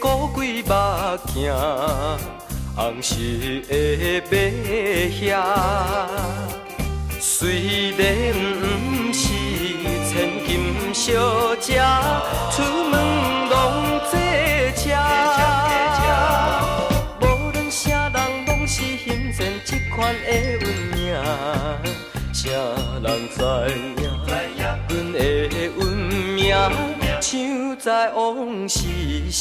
高贵目镜，红色的马遐。虽然不是千金小姐，出门拢坐车。无论啥人拢是欣赏这款的运命，啥人知影？阮的运命像在往事声。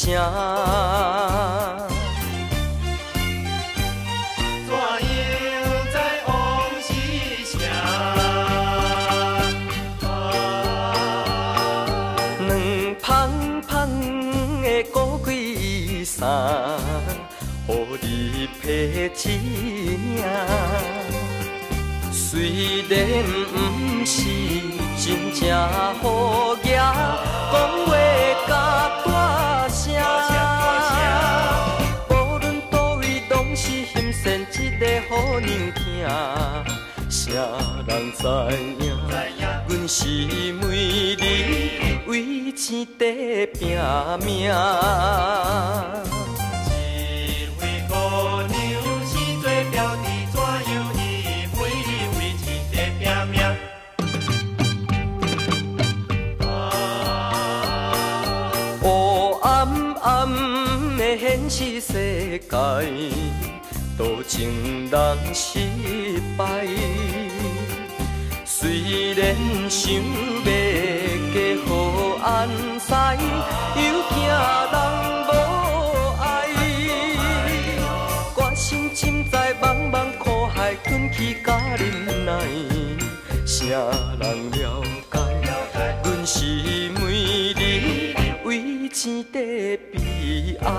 高贵衫，予你披一领。虽然不是真正好爷，讲话甲大声。无论倒位，拢是欣赏一个好娘听。啥人知影？阮是为你为钱在拼命。一位姑娘是最标的，怎样伊为你为钱在拼命？黑暗暗的现实世界，多情人失败。虽然想要嫁好安西，又惊人无爱。决心浸在茫茫苦海，吞去甲忍耐。啥人了解？阮是为你为钱在悲哀。